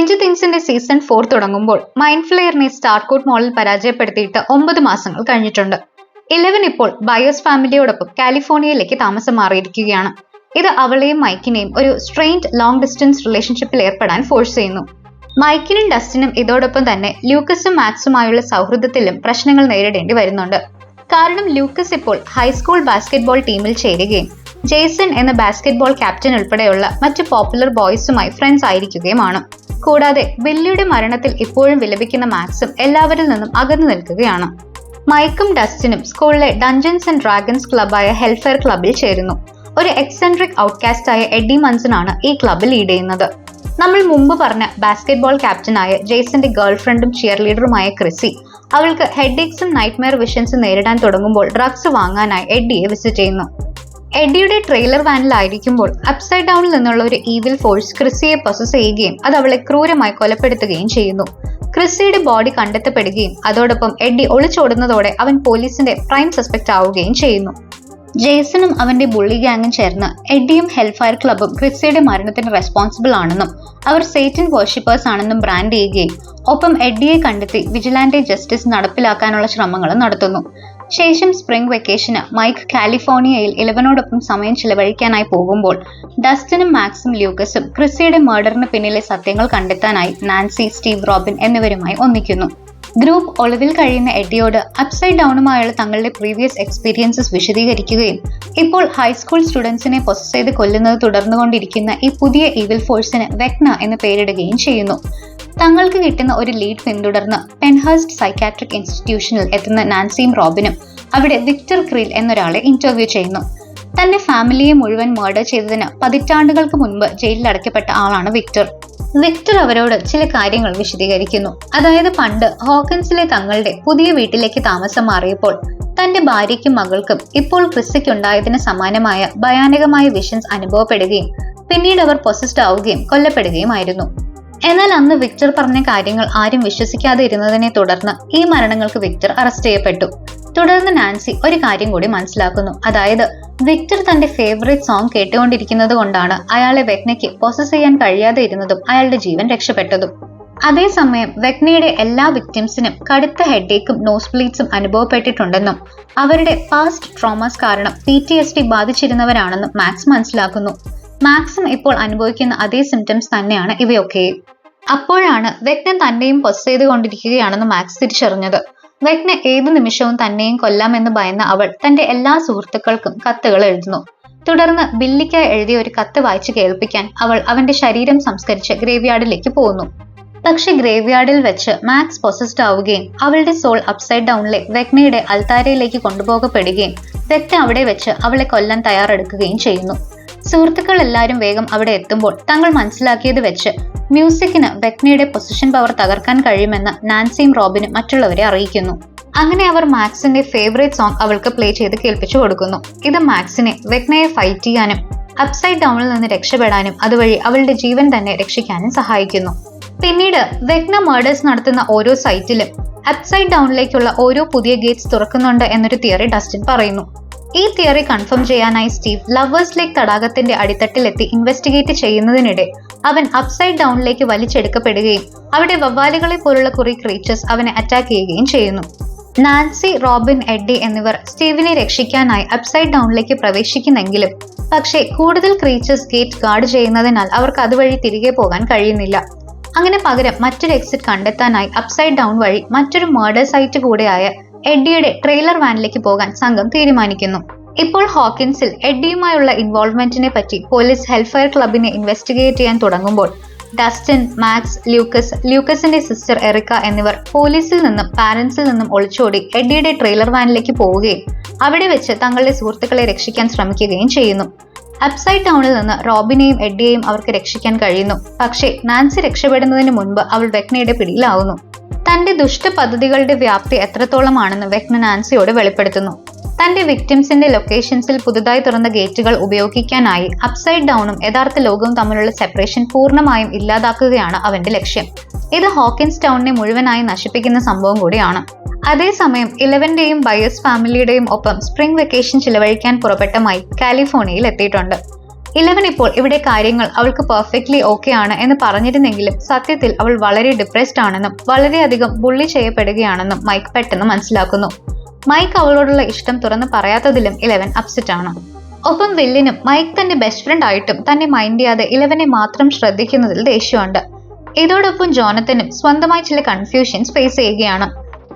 Stranger തിങ്സിന്റെ season 4 തുടങ്ങുമ്പോൾ mind ഫ്ലെയറിനെ സ്റ്റാർകോട്ട് മോളിൽ പരാജയപ്പെടുത്തിയിട്ട് 9 മാസങ്ങൾ കഴിഞ്ഞിട്ടുണ്ട്. 11 ഇപ്പോൾ ബയോസ് ഫാമിലിയോടൊപ്പം കാലിഫോർണിയയിലേക്ക് താമസം മാറിയിരിക്കുകയാണ്. ഇത് അവളെയും മൈക്കിനെയും ഒരു സ്ട്രെയിൻഡ് ലോങ് ഡിസ്റ്റൻസ് റിലേഷൻഷിപ്പിൽ ഏർപ്പെടാൻ ഫോഴ്സ് ചെയ്യുന്നു. മൈക്കിനും ഡസ്റ്റിനും ഇതോടൊപ്പം തന്നെ ലൂക്കസും മാക്സുമായുള്ള സൗഹൃദത്തിലും പ്രശ്നങ്ങൾ നേരിടേണ്ടി വരുന്നുണ്ട്. കാരണം ലൂക്കസ് ഇപ്പോൾ ഹൈസ്കൂൾ ബാസ്കറ്റ്ബോൾ ടീമിൽ ചേരുകയും ജെയ്സൺ എന്ന ബാസ്കറ്റ്ബോൾ ക്യാപ്റ്റൻ ഉൾപ്പെടെയുള്ള മറ്റ് പോപ്പുലർ ബോയ്സുമായി ഫ്രണ്ട്സ് ആയിരിക്കുകയുമാണ്. കൂടാതെ ബില്ലിയുടെ മരണത്തിൽ ഇപ്പോഴും വിലപിക്കുന്ന മാക്സും എല്ലാവരിൽ നിന്നും അകന്നു നിൽക്കുകയാണ്. മൈക്കും ഡസ്റ്റിനും സ്കൂളിലെ ഡഞ്ചൻസ് ആൻഡ് ഡ്രാഗൺസ് ക്ലബായ ഹെൽഫെയർ ക്ലബിൽ ചേരുന്നു. ഒരു എക്സെൻട്രിക് ഔട്ട്കാസ്റ്റായ എഡി മൻസനാണ് ഈ ക്ലബ് ലീഡ് ചെയ്യുന്നത്. നമ്മൾ മുമ്പ് പറഞ്ഞ ബാസ്കറ്റ്ബോൾ ക്യാപ്റ്റനായ ജെയ്സന്റെ ഗേൾഫ്രണ്ടും ചിയർ ലീഡറുമായ ക്രിസി അവൾക്ക് ഹെഡേക്സും നൈറ്റ്മെയർ വിഷൻസും നേരിടാൻ തുടങ്ങുമ്പോൾ ഡ്രഗ്സ് വാങ്ങാനായി എഡ്ഡിയെ വിസിറ്റ് ചെയ്യുന്നു. എഡ്ഡിയുടെ ട്രെയിലർ വാനിലായിരിക്കുമ്പോൾ അപ്സൈഡ് ഡൗണിൽ നിന്നുള്ള ഒരു ഈവിൽ ഫോഴ്സ് ക്രിസിയെ പൊസസ് ചെയ്യുകയും അത് അവളെ ക്രൂരമായി കൊലപ്പെടുത്തുകയും ചെയ്യുന്നു. ക്രിസിയുടെ ബോഡി കണ്ടെത്തപ്പെടുകയും അതോടൊപ്പം എഡ്ഡി ഒളിച്ചോടുന്നതോടെ അവൻ പോലീസിന്റെ പ്രൈം സസ്പെക്ട് ആവുകയും ചെയ്യുന്നു. ജെയ്സണും അവന്റെ ബുള്ളി ഗാങ്ങും ചേർന്ന് എഡ്ഡിയും ഹെൽഫയർ ക്ലബും ക്രിസിയുടെ മരണത്തിന് റെസ്പോൺസിബിൾ ആണെന്നും അവർ സേറ്റൻ വർഷിപ്പേഴ്സ് ആണെന്നും ബ്രാൻഡ് ചെയ്യുകയും ഒപ്പം എഡ്ഡിയെ കണ്ടെത്തി വിജിലാൻഡെ ജസ്റ്റിസ് നടപ്പിലാക്കാനുള്ള ശ്രമങ്ങളും നടത്തുന്നു. ശേഷം സ്പ്രിംഗ് വെക്കേഷന് മൈക്ക് കാലിഫോർണിയയിൽ 11നോടൊപ്പം സമയം ചിലവഴിക്കാനായി പോകുമ്പോൾ ഡസ്റ്റിനും മാക്സും ലൂക്കസും ക്രിസിയുടെ മർഡറിന് പിന്നിലെ സത്യങ്ങൾ കണ്ടെത്താനായി നാൻസി, സ്റ്റീവ്, റോബിൻ എന്നിവരുമായി ഒന്നിക്കുന്നു. ഗ്രൂപ്പ് ഒളിവിൽ കഴിയുന്ന എഡ്ഡിയോട് അപ്സൈഡ് ഡൗണുമായുള്ള തങ്ങളുടെ പ്രീവിയസ് എക്സ്പീരിയൻസസ് വിശദീകരിക്കുകയും ഇപ്പോൾ ഹൈസ്കൂൾ സ്റ്റുഡൻസിനെ പൊസസ് ചെയ്ത് കൊല്ലുന്നത് തുടർന്നുകൊണ്ടിരിക്കുന്ന ഈ പുതിയ ഈവിൽ ഫോഴ്സിന് വെക്ന എന്ന് പേരിടുകയും ചെയ്യുന്നു. തങ്ങൾക്ക് കിട്ടുന്ന ഒരു ലീഡ് പിന്തുടർന്ന് പെൻഹേഴ്സ്റ്റ് സൈക്കാട്രിക് ഇൻസ്റ്റിറ്റ്യൂഷനിൽ എത്തുന്ന നാൻസിയും റോബിനും അവിടെ വിക്ടർ ക്രീൽ എന്നൊരാളെ ഇന്റർവ്യൂ ചെയ്യുന്നു. തന്റെ ഫാമിലിയെ മുഴുവൻ മർഡർ ചെയ്തതിന് പതിറ്റാണ്ടുകൾക്ക് മുൻപ് ജയിലിൽ അടയ്ക്കപ്പെട്ട ആളാണ് വിക്ടർ. വിക്ടർ അവരോട് ചില കാര്യങ്ങൾ വിശദീകരിക്കുന്നു. അതായത് പണ്ട് ഹോക്കൻസിലെ തങ്ങളുടെ പുതിയ വീട്ടിലേക്ക് താമസം മാറിയപ്പോൾ തന്റെ ഭാര്യയ്ക്കും മകൾക്കും ഇപ്പോൾ ക്രിസിക്കുണ്ടായതിന് സമാനമായ ഭയാനകമായ വിഷൻസ് അനുഭവപ്പെടുകയും പിന്നീട് അവർ പൊസസ്ഡ് ആവുകയും കൊല്ലപ്പെടുകയുമായിരുന്നു. എന്നാൽ അന്ന് വിക്ടർ പറഞ്ഞ കാര്യങ്ങൾ ആരും വിശ്വസിക്കാതെ ഇരുന്നതിനെ തുടർന്ന് ഈ മരണങ്ങൾക്ക് വിക്ടർ അറസ്റ്റ് ചെയ്യപ്പെട്ടു. തുടർന്ന് നാൻസി ഒരു കാര്യം കൂടി മനസ്സിലാക്കുന്നു. അതായത് വിക്ടർ തന്റെ ഫേവറേറ്റ് സോങ് കേട്ടുകൊണ്ടിരിക്കുന്നത് കൊണ്ടാണ് അയാളെ വെക്നയ്ക്ക് പൊസസ് ചെയ്യാൻ കഴിയാതെ ഇരുന്നതും അയാളുടെ ജീവൻ രക്ഷപ്പെട്ടതും. അതേസമയം വെക്നയുടെ എല്ലാ വിക്ടിംസിനും കടുത്ത ഹെഡേക്കും നോസ് ബ്ലീഡ്സും അനുഭവപ്പെട്ടിട്ടുണ്ടെന്നും അവരുടെ പാസ്റ്റ് ട്രോമാസ് കാരണം PTSD ബാധിച്ചിരുന്നവരാണെന്നും മാക്സ് മനസ്സിലാക്കുന്നു. മാക്സും ഇപ്പോൾ അനുഭവിക്കുന്ന അതേ സിംറ്റംസ് തന്നെയാണ് ഇവയൊക്കെയും. അപ്പോഴാണ് വെക്ന തന്നെയും പൊസസ് ചെയ്തുകൊണ്ടിരിക്കുകയാണെന്ന് മാക്സ് തിരിച്ചറിഞ്ഞത്. വെക്ന ഏതു നിമിഷവും തന്നെയും കൊല്ലാമെന്ന് ഭയന്ന അവൾ തന്റെ എല്ലാ സുഹൃത്തുക്കൾക്കും കത്തുകൾ എഴുതുന്നു. തുടർന്ന് ബില്ലിക്കായി എഴുതിയ ഒരു കത്ത് വായിച്ചു കേൾപ്പിക്കാൻ അവൾ അവന്റെ ശരീരം സംസ്കരിച്ച് ഗ്രേവ്യാർഡിലേക്ക് പോകുന്നു. പക്ഷെ ഗ്രേവ്യാർഡിൽ വെച്ച് മാക്സ് പൊസസ്ഡ് ആവുകയും അവളുടെ സോൾ അപ്സൈഡ് ഡൗണിലെ വെക്നയുടെ അൽത്താരയിലേക്ക് കൊണ്ടുപോകപ്പെടുകയും വെക്ന അവിടെ വെച്ച് അവളെ കൊല്ലാൻ തയ്യാറെടുക്കുകയും ചെയ്യുന്നു. സുഹൃത്തുക്കൾ എല്ലാവരും വേഗം അവിടെ എത്തുമ്പോൾ തങ്ങൾ മനസ്സിലാക്കിയത് വെച്ച് മ്യൂസിക്കിന് വെക്നയുടെ പൊസിഷൻ പവർ തകർക്കാൻ കഴിയുമെന്ന് നാൻസിയും റോബിനും മറ്റുള്ളവരെ അറിയിക്കുന്നു. അങ്ങനെ അവർ മാക്സിന്റെ ഫേവറേറ്റ് സോങ് അവൾക്ക് പ്ലേ ചെയ്ത് കേൾപ്പിച്ചു കൊടുക്കുന്നു. ഇത് മാക്സിനെ വെക്നയെ ഫൈറ്റ് ചെയ്യാനും അപ്സൈഡ് ഡൗണിൽ നിന്ന് രക്ഷപ്പെടാനും അതുവഴി അവളുടെ ജീവൻ തന്നെ രക്ഷിക്കാനും സഹായിക്കുന്നു. പിന്നീട് വെക്ന മർഡേഴ്സ് നടത്തുന്ന ഓരോ സൈറ്റിലും അപ്സൈഡ് ഡൗണിലേക്കുള്ള ഓരോ പുതിയ ഗേറ്റ്സ് തുറക്കുന്നുണ്ട് എന്നൊരു തിയറി ഡസ്റ്റിൻ പറയുന്നു. ഈ തിയറി കൺഫേം ചെയ്യാനായി സ്റ്റീവ് ലവേഴ്സ് ലേക്ക് തടാകത്തിന്റെ അടിത്തട്ടിലെത്തി ഇൻവെസ്റ്റിഗേറ്റ് ചെയ്യുന്നതിനിടെ അവൻ അപ്സൈഡ് ഡൗണിലേക്ക് വലിച്ചെടുക്കപ്പെടുകയും അവിടെ വവ്വാലുകളെ പോലുള്ള കുറെ ക്രീച്ചേഴ്സ് അവനെ അറ്റാക്ക് ചെയ്യുകയും ചെയ്യുന്നു. നാൻസി, റോബിൻ, എഡ്ഡി എന്നിവർ സ്റ്റീവിനെ രക്ഷിക്കാനായി അപ്സൈഡ് ഡൗണിലേക്ക് പ്രവേശിക്കുന്നെങ്കിലും പക്ഷേ കൂടുതൽ ക്രീച്ചേഴ്സ് ഗേറ്റ് ഗാർഡ് ചെയ്യുന്നതിനാൽ അവർക്ക് അതുവഴി തിരികെ പോകാൻ കഴിയുന്നില്ല. അങ്ങനെ പകരം മറ്റൊരു എക്സിറ്റ് കണ്ടെത്താനായി അപ്സൈഡ് ഡൗൺ വഴി മറ്റൊരു മർഡർ സൈറ്റ് കൂടെയായ എഡ്ഡിയുടെ ട്രെയിലർ വാനിലേക്ക് പോകാൻ സംഘം തീരുമാനിക്കുന്നു. ഇപ്പോൾ ഹോക്കിൻസിൽ എഡ്ഡിയുമായുള്ള ഇൻവോൾവ്മെന്റിനെ പറ്റി പോലീസ് ഹെൽഫയർ ക്ലബിനെ ഇൻവെസ്റ്റിഗേറ്റ് ചെയ്യാൻ തുടങ്ങുമ്പോൾ ഡസ്റ്റിൻ, മാക്സ്, ലൂക്കസിന്റെ സിസ്റ്റർ എറിക്ക എന്നിവർ പോലീസിൽ നിന്നും പാരന്റ്സിൽ നിന്നും ഒളിച്ചോടി എഡ്ഡിയുടെ ട്രെയിലർ വാനിലേക്ക് പോവുകയും അവിടെ വെച്ച് തങ്ങളുടെ സുഹൃത്തുക്കളെ രക്ഷിക്കാൻ ശ്രമിക്കുകയും ചെയ്യുന്നു. അപ്സൈഡ് ഡൗണിൽ നിന്ന് റോബിനെയും എഡ്ഡിയെയും അവർക്ക് രക്ഷിക്കാൻ കഴിയുന്നു. പക്ഷേ നാൻസി രക്ഷപ്പെടുന്നതിന് മുൻപ് അവൾ വെക്നയുടെ പിടിയിലാവുന്നു. തന്റെ ദുഷ്ട പദ്ധതികളുടെ വ്യാപ്തി എത്രത്തോളമാണെന്ന് വെക്ന നാൻസിയോട് വെളിപ്പെടുത്തുന്നു. തന്റെ വിക്ടിംസിന്റെ ലൊക്കേഷൻസിൽ പുതുതായി തുറന്ന ഗേറ്റുകൾ ഉപയോഗിക്കാനായി അപ്സൈഡ് ഡൗണും യഥാർത്ഥ ലോകവും തമ്മിലുള്ള സെപ്പറേഷൻ പൂർണ്ണമായും ഇല്ലാതാക്കുകയാണ് അവന്റെ ലക്ഷ്യം. ഇത് ഹോക്കിൻസ് ടൗണിനെ മുഴുവനായി നശിപ്പിക്കുന്ന സംഭവം കൂടിയാണ്. അതേസമയം 11ന്റെയും ബയോസ് ഫാമിലിയുടെയും ഒപ്പം സ്പ്രിംഗ് വെക്കേഷൻ ചിലവഴിക്കാൻ പുറപ്പെട്ട മൈക്ക് കാലിഫോർണിയയിൽ എത്തിയിട്ടുണ്ട്. 11 ഇപ്പോൾ ഇവിടെ കാര്യങ്ങൾ അവൾക്ക് പെർഫെക്റ്റ്ലി ഓക്കെ ആണ് എന്ന് പറഞ്ഞിരുന്നെങ്കിലും സത്യത്തിൽ അവൾ വളരെ ഡിപ്രസ്ഡ് ആണെന്നും വളരെയധികം ബുള്ളി ചെയ്യപ്പെടുകയാണെന്നും മൈക്ക് പെട്ടെന്ന് മനസ്സിലാക്കുന്നു. മൈക്ക് അവളോടുള്ള ഇഷ്ടം തുറന്ന് പറയാത്തതിലും 11 അപ്സെറ്റ് ആണ്. ഒപ്പം വില്ലിനും മൈക്ക് തന്റെ ബെസ്റ്റ് ഫ്രണ്ട് ആയിട്ടും തന്നെ മൈൻഡ് ചെയ്യാതെ 11 മാത്രം ശ്രദ്ധിക്കുന്നതിൽ ദേഷ്യമുണ്ട്. ഇതോടൊപ്പം ജോനത്തനും സ്വന്തമായി ചില കൺഫ്യൂഷൻസ് ഫേസ് ചെയ്യുകയാണ്.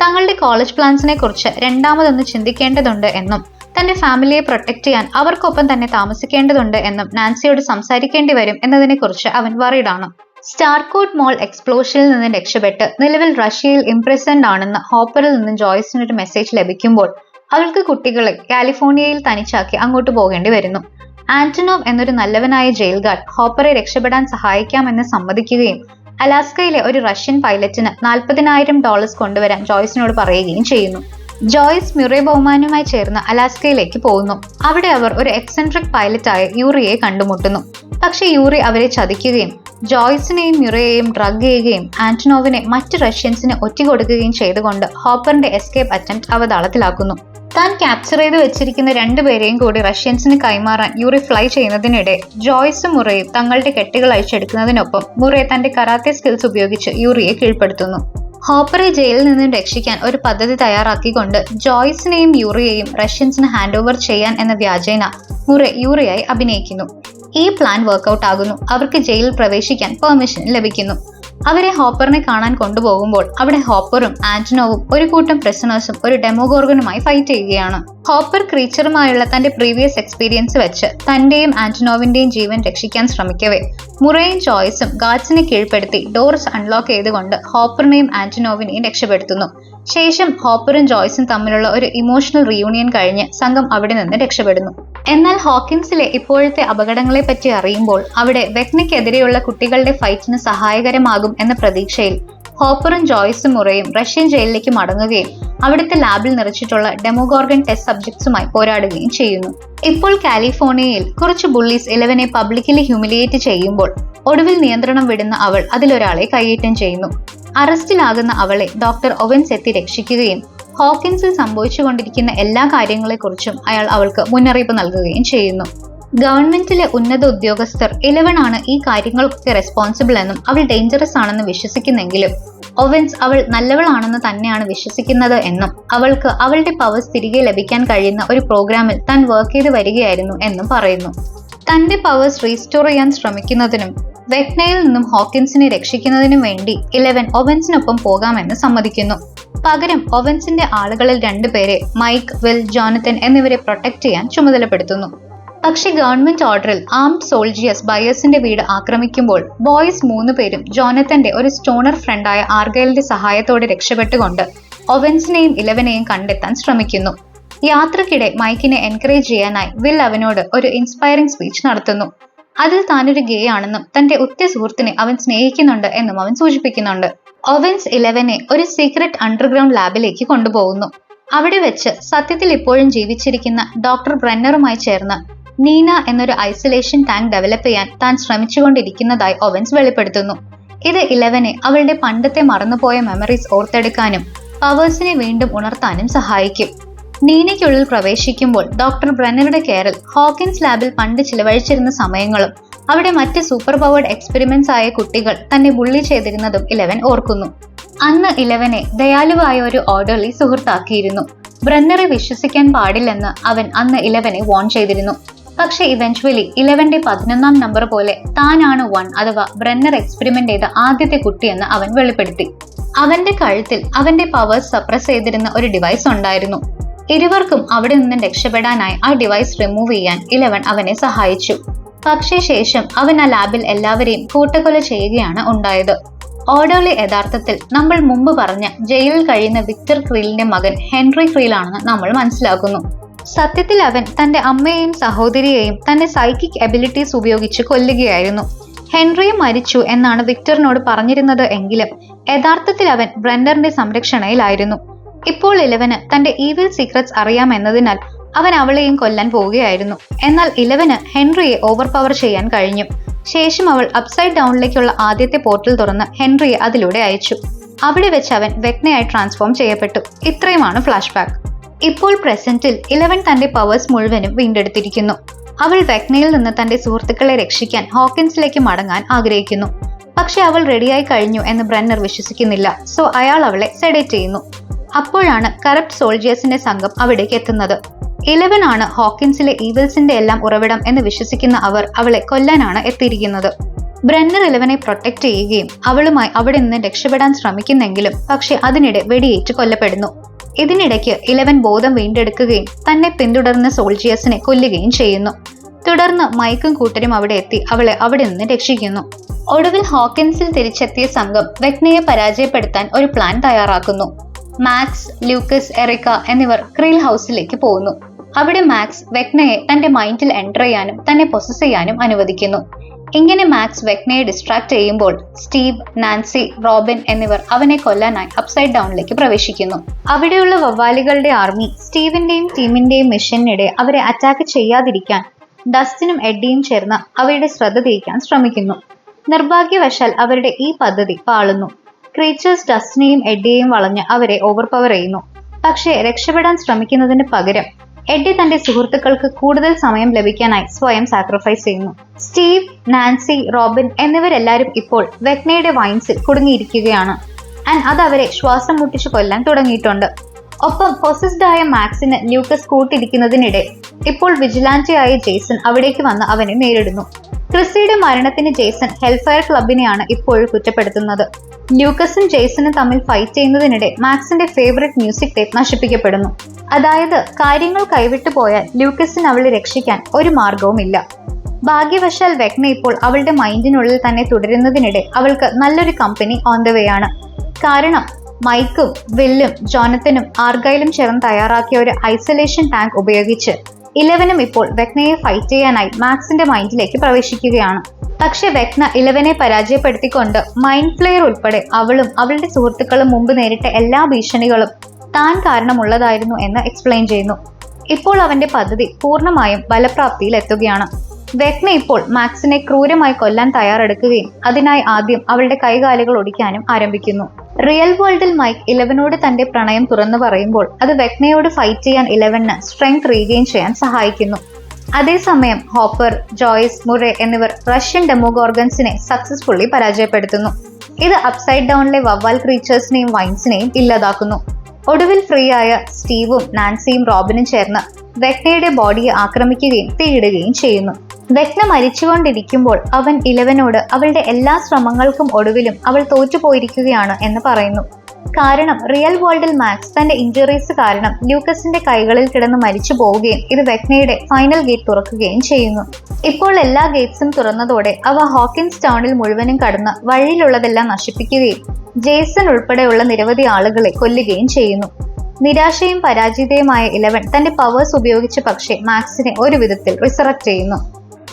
തങ്ങളുടെ കോളേജ് പ്ലാൻസിനെ കുറിച്ച് രണ്ടാമതൊന്ന് ചിന്തിക്കേണ്ടതുണ്ട് എന്നും തന്റെ ഫാമിലിയെ പ്രൊട്ടക്ട് ചെയ്യാൻ അവർക്കൊപ്പം തന്നെ താമസിക്കേണ്ടതുണ്ട് എന്നും നാൻസിയോട് സംസാരിക്കേണ്ടി വരും എന്നതിനെ കുറിച്ച് അവൻ വറീഡാണ്. സ്റ്റാർകോട്ട് മോൾ എക്സ്പ്ലോഷനിൽ നിന്ന് രക്ഷപ്പെട്ട് നിലവിൽ റഷ്യയിൽ ഇംപ്രിസൻഡ് ആണെന്ന് ഹോപ്പറിൽ നിന്നും ജോയ്സിനൊരു മെസ്സേജ് ലഭിക്കുമ്പോൾ അവൾക്ക് കുട്ടികളെ കാലിഫോർണിയയിൽ തനിച്ചാക്കി അങ്ങോട്ട് പോകേണ്ടി വരുന്നു. ആന്റനോവ് എന്നൊരു നല്ലവനായ ജയിൽ ഗാർഡ് ഹോപ്പറെ രക്ഷപ്പെടാൻ സഹായിക്കാമെന്ന് സമ്മതിക്കുകയും അലാസ്കയിലെ ഒരു റഷ്യൻ പൈലറ്റിന് $40,000 കൊണ്ടുവരാൻ ജോയ്സിനോട് പറയുകയും ചെയ്യുന്നു. ജോയ്സ് മ്യൂറെ ബൗമാനുമായി ചേർന്ന് അലാസ്കയിലേക്ക് പോകുന്നു. അവിടെ അവർ ഒരു എക്സെൻട്രിക് പൈലറ്റായ യൂറിയെ കണ്ടുമുട്ടുന്നു. പക്ഷെ യൂറി അവരെ ചതിക്കുകയും ജോയ്സിനെയും മ്യൂറയെയും ഡ്രഗ് ചെയ്യുകയും ആന്റനോവിനെ മറ്റ് റഷ്യൻസിന് ഒറ്റിക്കൊടുക്കുകയും ചെയ്തുകൊണ്ട് ഹോപ്പറിന്റെ എസ്കേപ്പ് അറ്റംപ്റ്റ് അവതാളത്തിലാക്കുന്നു. താൻ ക്യാപ്ചർ ചെയ്ത് വെച്ചിരിക്കുന്ന രണ്ടുപേരെയും കൂടി റഷ്യൻസിന് കൈമാറാൻ യൂറി ഫ്ലൈ ചെയ്യുന്നതിനിടെ ജോയ്സും മുറയും തങ്ങളുടെ കെട്ടുകൾ അഴിച്ചെടുക്കുന്നതിനൊപ്പം മുറെ തന്റെ കരാത്തെ സ്കിൽസ് ഉപയോഗിച്ച് യൂറിയെ കീഴ്പ്പെടുത്തുന്നു. ഹോപ്പറെ ജയിലിൽ നിന്നും രക്ഷിക്കാൻ ഒരു പദ്ധതി തയ്യാറാക്കിക്കൊണ്ട് ജോയ്സിനെയും യൂറിയെയും റഷ്യൻസിന് ഹാൻഡ് ഓവർ ചെയ്യാൻ എന്ന വ്യാജേന മുറെ യൂറിയായി അഭിനയിക്കുന്നു. ഈ പ്ലാൻ വർക്ക്ഔട്ട് ആകുന്നു. അവർക്ക് ജയിലിൽ പ്രവേശിക്കാൻ പെർമിഷൻ ലഭിക്കുന്നു. അവരെ ഹോപ്പറിനെ കാണാൻ കൊണ്ടുപോകുമ്പോൾ അവിടെ ഹോപ്പറും ആന്റനോവും ഒരു കൂട്ടം പ്രിസണേഴ്സും ഒരു ഡെമോഗോർഗനുമായി ഫൈറ്റ് ചെയ്യുകയാണ്. ഹോപ്പർ ക്രീച്ചറുമായുള്ള തന്റെ പ്രീവിയസ് എക്സ്പീരിയൻസ് വെച്ച് തന്റെയും ആന്റനോവിന്റെയും ജീവൻ രക്ഷിക്കാൻ ശ്രമിക്കവേ മുറയും ജോയ്സും ഗാർഡ്സിനെ കീഴ്പ്പെടുത്തി ഡോർസ് അൺലോക്ക് ചെയ്തുകൊണ്ട് ഹോപ്പറിനെയും ആന്റനോവിനെയും രക്ഷപ്പെടുത്തുന്നു. ശേഷം ഹോപ്പറും ജോയ്സും തമ്മിലുള്ള ഒരു ഇമോഷണൽ റീയൂണിയൻ കഴിഞ്ഞ് സംഘം അവിടെ നിന്ന് രക്ഷപ്പെടുന്നു. എന്നാൽ ഹോക്കിൻസിലെ ഇപ്പോഴത്തെ അപകടങ്ങളെ പറ്റി അറിയുമ്പോൾ അവിടെ വെക്നയ്ക്കെതിരെയുള്ള കുട്ടികളുടെ ഫൈറ്റിന് സഹായകരമാകും എന്ന പ്രതീക്ഷയിൽ ഹോപ്പറും ജോയ്സും മുറയും റഷ്യൻ ജയിലിലേക്ക് മടങ്ങുകയും അവിടുത്തെ ലാബിൽ നിറച്ചിട്ടുള്ള ഡെമോഗോർഗൻ ടെസ്റ്റ് സബ്ജക്ട്സുമായി പോരാടുകയും ചെയ്യുന്നു. ഇപ്പോൾ കാലിഫോർണിയയിൽ കുറച്ച് ബുള്ളീസ് 11 പബ്ലിക്കലി ഹ്യൂമിലിയേറ്റ് ചെയ്യുമ്പോൾ ഒടുവിൽ നിയന്ത്രണം വിടുന്ന അവൾ അതിലൊരാളെ കൈയേറ്റം ചെയ്യുന്നു. അറസ്റ്റിലാകുന്ന അവളെ ഡോക്ടർ ഒവൻസ് എത്തി രക്ഷിക്കുകയും ഹോക്കിൻസിൽ സംഭവിച്ചുകൊണ്ടിരിക്കുന്ന എല്ലാ കാര്യങ്ങളെക്കുറിച്ചും അയാൾ അവൾക്ക് മുന്നറിയിപ്പ് നൽകുകയും ചെയ്യുന്നു. ഗവൺമെന്റിലെ ഉന്നത ഉദ്യോഗസ്ഥർ 11 ആണ് ഈ കാര്യങ്ങൾക്കൊക്കെ റെസ്പോൺസിബിൾ എന്നും അവൾ ഡേഞ്ചറസ് ആണെന്ന് വിശ്വസിക്കുന്നെങ്കിലും ഒവൻസ് അവൾ നല്ലവളാണെന്ന് തന്നെയാണ് വിശ്വസിക്കുന്നത് എന്നും അവൾക്ക് അവളുടെ പവേഴ്സ് തിരികെ ലഭിക്കാൻ കഴിയുന്ന ഒരു പ്രോഗ്രാമിൽ താൻ വർക്ക് ചെയ്ത് വരികയായിരുന്നു എന്നും പറയുന്നു. തന്റെ പവേഴ്സ് റീസ്റ്റോർ ചെയ്യാൻ ശ്രമിക്കുന്നതിനും വെക്നയിൽ നിന്നും ഹോക്കിൻസിനെ രക്ഷിക്കുന്നതിനും വേണ്ടി 11 ഒവൻസിനൊപ്പം പോകാമെന്ന് സമ്മതിക്കുന്നു. പകരം ഒവൻസിന്റെ ആളുകളിൽ 2 പേരെ മൈക്ക്, വിൽ, ജോനത്തൻ എന്നിവരെ പ്രൊട്ടക്ട് ചെയ്യാൻ ചുമതലപ്പെടുത്തുന്നു. പക്ഷെ ഗവൺമെന്റ് ഓർഡറിൽ ആംഡ് സോൾജിയേഴ്സ് ബയേഴ്സിന്റെ വീട് ആക്രമിക്കുമ്പോൾ ബോയ്സ് 3 പേരും ജോനത്തന്റെ ഒരു സ്റ്റോണർ ഫ്രണ്ടായ ആർഗൈലിന്റെ സഹായത്തോടെ രക്ഷപ്പെട്ടുകൊണ്ട് ഒവൻസിനെയും 11നെയും കണ്ടെത്താൻ ശ്രമിക്കുന്നു. യാത്രക്കിടെ മൈക്കിനെ എൻകറേജ് ചെയ്യാനായി വിൽ അവനോട് ഒരു ഇൻസ്പയറിംഗ് സ്പീച്ച് നടത്തുന്നു. അതിൽ താനൊരു ഗേ ആണെന്നും തന്റെ ഉറ്റ സുഹൃത്തിനെ അവൻ സ്നേഹിക്കുന്നുണ്ട് എന്നും അവൻ സൂചിപ്പിക്കുന്നുണ്ട്. ഒവൻസ് 11നെ ഒരു സീക്രട്ട് അണ്ടർഗ്രൗണ്ട് ലാബിലേക്ക് കൊണ്ടുപോകുന്നു. അവിടെ വെച്ച് സത്യത്തിൽ ഇപ്പോഴും ജീവിച്ചിരിക്കുന്ന ഡോക്ടർ ബ്രെന്നറുമായി ചേർന്ന് നീന എന്നൊരു ഐസൊലേഷൻ ടാങ്ക് ഡെവലപ്പ് ചെയ്യാൻ താൻ ശ്രമിച്ചുകൊണ്ടിരിക്കുന്നതായി ഒവൻസ് വെളിപ്പെടുത്തുന്നു. ഇത് 11നെ അവളുടെ പണ്ടത്തെ മറന്നുപോയ മെമ്മറീസ് ഓർത്തെടുക്കാനും പവേഴ്സിനെ വീണ്ടും ഉണർത്താനും സഹായിക്കും. നീനയ്ക്കുള്ളിൽ പ്രവേശിക്കുമ്പോൾ ഡോക്ടർ ബ്രെന്നറുടെ കെയറിൽ ഹോക്കിൻസ് ലാബിൽ പണ്ട് ചിലവഴിച്ചിരുന്ന സമയങ്ങളും അവിടെ മറ്റ് സൂപ്പർ പവേർഡ് എക്സ്പെരിമെന്റ്സ് ആയ കുട്ടികൾ തന്നെ ബുള്ളി ചെയ്തിരുന്നതും 11 ഓർക്കുന്നു. അന്ന് 11നെ ദയാലുവായ ഒരു ഓർഡർലി സുഹൃത്താക്കിയിരുന്നു. ബ്രെന്നറെ വിശ്വസിക്കാൻ പാടില്ലെന്ന് അവൻ അന്ന് 11നെ വാൺ ചെയ്തിരുന്നു. പക്ഷെ ഇവൻച്വലി 11ന്റെ 11ാം നമ്പർ പോലെ താനാണ് 1 അഥവാ ബ്രെന്നർ എക്സ്പെരിമെന്റ് ചെയ്ത ആദ്യത്തെ കുട്ടിയെന്ന് അവൻ വെളിപ്പെടുത്തി. അവന്റെ കഴുത്തിൽ അവന്റെ പവേഴ്സ് സപ്രസ് ചെയ്തിരുന്ന ഒരു ഡിവൈസ് ഉണ്ടായിരുന്നു. ഇരുവർക്കും അവിടെ നിന്നും രക്ഷപ്പെടാനായി ആ ഡിവൈസ് റിമൂവ് ചെയ്യാൻ 11 അവനെ സഹായിച്ചു. പക്ഷേ ശേഷം അവൻ ആ ലാബിൽ എല്ലാവരെയും കൂട്ടക്കൊല ചെയ്യുകയാണ് ഉണ്ടായത്. ഓർഡർലി യഥാർത്ഥത്തിൽ നമ്മൾ മുമ്പ് പറഞ്ഞ ജയിലിൽ കഴിയുന്ന വിക്ടർ ക്രീലിന്റെ മകൻ ഹെൻറി ക്രീൽ ആണെന്ന് നമ്മൾ മനസ്സിലാക്കുന്നു. സത്യത്തിൽ അവൻ തന്റെ അമ്മയെയും സഹോദരിയെയും തന്റെ സൈക്കിക് എബിലിറ്റീസ് ഉപയോഗിച്ച് കൊല്ലുകയായിരുന്നു. ഹെൻറിയെ മരിച്ചു എന്നാണ് വിക്ടറിനോട് പറഞ്ഞിരുന്നത് എങ്കിലും യഥാർത്ഥത്തിൽ അവൻ ബ്രെന്നറിന്റെ സംരക്ഷണയിലായിരുന്നു. ഇപ്പോൾ 11 തന്റെ ഈവിൽ സീക്രറ്റ്സ് അറിയാമെന്നതിനാൽ അവൻ അവളെയും കൊല്ലാൻ പോവുകയായിരുന്നു. എന്നാൽ 11 ഹെൻറിയെ ഓവർ പവർ ചെയ്യാൻ കഴിഞ്ഞു. ശേഷം അവൾ അപ്സൈഡ് ഡൗണിലേക്കുള്ള ആദ്യത്തെ പോർട്ടൽ തുറന്ന് ഹെൻറിയെ അതിലൂടെ അയച്ചു. അവിടെ വെച്ച് അവൻ വെക്നയായി ട്രാൻസ്ഫോം ചെയ്യപ്പെട്ടു. ഇത്രയുമാണ് ഫ്ലാഷ് ബാക്ക്. ഇപ്പോൾ പ്രസന്റിൽ 11 തന്റെ പവേഴ്സ് മുഴുവനും വീണ്ടെടുത്തിരിക്കുന്നു. അവൾ വെക്നയിൽ നിന്ന് തന്റെ സുഹൃത്തുക്കളെ രക്ഷിക്കാൻ ഹോക്കിൻസിലേക്ക് മടങ്ങാൻ ആഗ്രഹിക്കുന്നു. പക്ഷെ അവൾ റെഡിയായി കഴിഞ്ഞു എന്ന് ബ്രന്നർ വിശ്വസിക്കുന്നില്ല. സോ അയാൾ അവളെ സെഡേറ്റ് ചെയ്യുന്നു. അപ്പോഴാണ് കറപ്റ്റ് സോൾജിയേഴ്സിന്റെ സംഘം അവിടേക്ക് എത്തുന്നത്. 11 ആണ് ഹോക്കിൻസിലെ ഈവിൾസിന്റെ എല്ലാം ഉറവിടം എന്ന് വിശ്വസിക്കുന്ന അവർ അവളെ കൊല്ലാനാണ് എത്തിയിരിക്കുന്നത്. ബ്രന്നർ 11നെ പ്രൊട്ടക്ട് ചെയ്യുകയും അവളുമായി അവിടെ നിന്ന് രക്ഷപ്പെടാൻ ശ്രമിക്കുന്നെങ്കിലും പക്ഷെ അതിനിടെ വെടിയേറ്റ് കൊല്ലപ്പെടുന്നു. ഇതിനിടയ്ക്ക് 11 ബോധം വീണ്ടെടുക്കുകയും തന്നെ പിന്തുടർന്ന സോൾജിയേഴ്സിനെ കൊല്ലുകയും ചെയ്യുന്നു. തുടർന്ന് മൈക്കും കൂട്ടരും അവിടെ എത്തി അവളെ അവിടെ നിന്ന് രക്ഷിക്കുന്നു. ഒടുവിൽ ഹോക്കിൻസിൽ തിരിച്ചെത്തിയ സംഘം വെക്നയെ പരാജയപ്പെടുത്താൻ ഒരു പ്ലാൻ തയ്യാറാക്കുന്നു. മാക്സ്, ലൂക്കസ്, എറിക്ക എന്നിവർ ക്രീൽ ഹൗസിലേക്ക് പോകുന്നു. അവിടെ മാക്സ് വെക്നയെ തന്റെ മൈൻഡിൽ എൻ്റർ ചെയ്യാനും തന്നെ പൊസസ് ചെയ്യാനും അനുവദിക്കുന്നു. ഇങ്ങനെ മാക്സ് വെക്നയെ ഡിസ്ട്രാക്ട് ചെയ്യുമ്പോൾ സ്റ്റീവ്, നാൻസി, റോബിൻ എന്നിവർ അവനെ കൊല്ലാനായി അപ്സൈഡ് ഡൗണിലേക്ക് പ്രവേശിക്കുന്നു. അവിടെയുള്ള വവ്വാലുകളുടെ ആർമി സ്റ്റീവിന്റെയും ടീമിന്റെയും മിഷനിടെ അവരെ അറ്റാക്ക് ചെയ്യാതിരിക്കാൻ ഡസ്റ്റിനും എഡ്ഡിയും ചേർന്ന് അവയുടെ ശ്രദ്ധ തിരിക്കാൻ ശ്രമിക്കുന്നു. നിർഭാഗ്യവശാൽ അവരുടെ ഈ പദ്ധതി പാളുന്നു. ക്രീച്ചേഴ്സ് ഡസ്റ്റിനെയും എഡ്ഡിയെയും വളഞ്ഞ് അവരെ ഓവർപവർ ചെയ്യുന്നു. പക്ഷേ രക്ഷപ്പെടാൻ ശ്രമിക്കുന്നതിന് പകരം എഡ്ഡി തന്റെ സുഹൃത്തുക്കൾക്ക് കൂടുതൽ സമയം ലഭിക്കാനായി സ്വയം സാക്രിഫൈസ് ചെയ്യുന്നു. സ്റ്റീവ്, നാൻസി, റോബിൻ എന്നിവരെല്ലാവരും ഇപ്പോൾ വെക്നയുടെ വൈൻസിൽ കുടുങ്ങിയിരിക്കുകയാണ്. ആൻഡ് അത് അവരെ ശ്വാസം മുട്ടിച്ചു കൊല്ലാൻ തുടങ്ങിയിട്ടുണ്ട്. ഒപ്പം പൊസസ്ഡ് ആയ മാക്സിന് ലൂക്കസ് കൂട്ടിരിക്കുന്നതിനിടെ ഇപ്പോൾ വിജിലാൻറ്റി ആയ ജേസൺ അവിടേക്ക് വന്ന് അവനെ നേരിടുന്നു. ക്രിസിയുടെ മരണത്തിന് ജേസൺ ഹെൽഫയർ ക്ലബിനെയാണ് ഇപ്പോഴും കുറ്റപ്പെടുത്തുന്നത്. ലൂക്കസും ജേസണും തമ്മിൽ ഫൈറ്റ് ചെയ്യുന്നതിനിടെ മാക്സിന്റെ ഫേവറേറ്റ് മ്യൂസിക് ടേപ്പ് നശിപ്പിക്കപ്പെടുന്നു. അതായത് കാര്യങ്ങൾ കൈവിട്ടു പോയാൽ ലൂക്കസിന് അവളെ രക്ഷിക്കാൻ ഒരു മാർഗവുമില്ല. ഭാഗ്യവശാൽ വെക്ന ഇപ്പോൾ അവളുടെ മൈൻഡിനുള്ളിൽ തന്നെ തുടരുന്നതിനിടെ അവൾക്ക് നല്ലൊരു കമ്പനി ഓൺ ദ വേ ആണ്. കാരണം മൈക്കും വില്ലും ജോനത്തനും ആർഗൈലും ചേർന്ന് തയ്യാറാക്കിയ ഒരു ഐസൊലേഷൻ ടാങ്ക് ഉപയോഗിച്ച് 11 ഇപ്പോൾ വെക്നയെ ഫൈറ്റ് ചെയ്യാനായി മാക്സിന്റെ മൈൻഡിലേക്ക് പ്രവേശിക്കുകയാണ്. പക്ഷെ വെക്ന 11നെ പരാജയപ്പെടുത്തിക്കൊണ്ട് മൈൻഡ് ഫ്ലെയർ ഉൾപ്പെടെ അവളും അവളുടെ സുഹൃത്തുക്കളും മുമ്പ് നേരിട്ട എല്ലാ ഭീഷണികളും താൻ കാരണമുള്ളതായിരുന്നു എന്ന് എക്സ്പ്ലെയിൻ ചെയ്യുന്നു. ഇപ്പോൾ അവന്റെ പദ്ധതി പൂർണ്ണമായും ഫലപ്രാപ്തിയിൽ എത്തുകയാണ്. വെക്ന ഇപ്പോൾ മാക്സിനെ ക്രൂരമായി കൊല്ലാൻ തയ്യാറെടുക്കുകയും അതിനായി ആദ്യം അവളുടെ കൈകാലുകൾ ഒടിക്കാനും ആരംഭിക്കുന്നു. റിയൽ വേൾഡിൽ മൈക്ക് 11നോട് തന്റെ പ്രണയം തുറന്നു പറയുമ്പോൾ അത് വെക്നയോട് ഫൈറ്റ് ചെയ്യാൻ 11ന് സ്ട്രെങ്ത് റീഗെയിൻ ചെയ്യാൻ സഹായിക്കുന്നു. അതേസമയം ഹോപ്പർ, ജോയ്സ്, മുറെ എന്നിവർ റഷ്യൻ ഡെമോഗോർഗൻസിനെ സക്സസ്ഫുള്ളി പരാജയപ്പെടുത്തുന്നു. ഇത് അപ്സൈഡ് ഡൗണിലെ വവ്വാൽ ക്രീച്ചേഴ്സിനെയും വൈൻസിനെയും ഇല്ലാതാക്കുന്നു. ഒടുവിൽ ഫ്രീ ആയ സ്റ്റീവും നാൻസിയും റോബിനും ചേർന്ന് വെക്നയുടെ ബോഡിയെ ആക്രമിക്കുകയും തീയിടുകയും ചെയ്യുന്നു. വെക്ന മരിച്ചുകൊണ്ടിരിക്കുമ്പോൾ അവൻ 11നോട് അവളുടെ എല്ലാ ശ്രമങ്ങൾക്കും ഒടുവിലും അവൾ തോറ്റുപോയിരിക്കുകയാണ് എന്ന് പറയുന്നു. കാരണം റിയൽ വേൾഡിൽ മാക്സ് തന്റെ ഇഞ്ചുറീസ് കാരണം ലൂക്കസിന്റെ കൈകളിൽ കിടന്ന് മരിച്ചു പോവുകയും ഇത് വെക്നയുടെ ഫൈനൽ ഗേറ്റ് തുറക്കുകയും ചെയ്യുന്നു. ഇപ്പോൾ എല്ലാ ഗേറ്റ്സും തുറന്നതോടെ അവ ഹോക്കിൻസ് ടൗണിൽ മുഴുവനും കടന്ന് വഴിയിലുള്ളതെല്ലാം നശിപ്പിക്കുകയും ജേസൺ ഉൾപ്പെടെയുള്ള നിരവധി ആളുകളെ കൊല്ലുകയും ചെയ്യുന്നു. നിരാശയും പരാജിതയുമായ 11 തന്റെ പവേഴ്സ് ഉപയോഗിച്ച് പക്ഷേ മാക്സിനെ ഒരു വിധത്തിൽ റിസറക്ട് ചെയ്യുന്നു.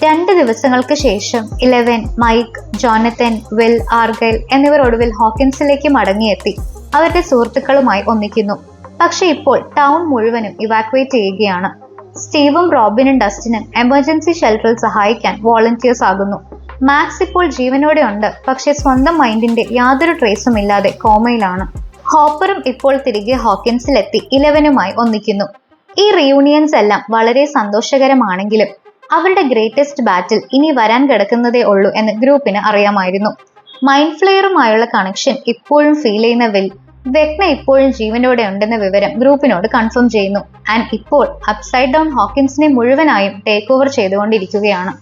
2 ദിവസങ്ങൾക്ക് ശേഷം 11, മൈക്ക്, ജോനത്തൻ, വിൽ, ആർഗൈൽ എന്നിവർ ഒടുവിൽ ഹോക്കിൻസിലേക്ക് മടങ്ങിയെത്തി അവരുടെ സുഹൃത്തുക്കളുമായി ഒന്നിക്കുന്നു. പക്ഷെ ഇപ്പോൾ ടൗൺ മുഴുവനും ഇവാക്വേറ്റ് ചെയ്യുകയാണ്. സ്റ്റീവും റോബിനും ഡസ്റ്റിനും എമർജൻസി ഷെൽട്ടറിൽ സഹായിക്കാൻ വോളണ്ടിയേഴ്സ് ആകുന്നു. മാക്സ് ഇപ്പോൾ ജീവനോടെ ഉണ്ട്, പക്ഷെ സ്വന്തം മൈൻഡിന്റെ യാതൊരു ട്രേസും ഇല്ലാതെ കോമയിലാണ്. ഹോപ്പറും ഇപ്പോൾ തിരികെ ഹോക്കിൻസിലെത്തി 11നുമായി ഒന്നിക്കുന്നു. ഈ റിയൂണിയൻസ് എല്ലാം വളരെ സന്തോഷകരമാണെങ്കിലും അവരുടെ ഗ്രേറ്റസ്റ്റ് ബാറ്റിൽ ഇനി വരാൻ കിടക്കുന്നതേ ഉള്ളൂ എന്ന് ഗ്രൂപ്പിന് അറിയാമായിരുന്നു. മൈൻഡ് ഫ്ലെയറുമായുള്ള കണക്ഷൻ ഇപ്പോഴും ഫീൽ ചെയ്യുന്ന വിൽ വെക്ന ഇപ്പോഴും ജീവനോടെ ഉണ്ടെന്ന വിവരം ഗ്രൂപ്പിനോട് കൺഫേം ചെയ്യുന്നു. ആൻഡ് ഇപ്പോൾ അപ്സൈഡ് ഡൗൺ ഹോക്കിൻസിനെ മുഴുവനായും ടേക്ക് ഓവർ ചെയ്തുകൊണ്ടിരിക്കുകയാണ്.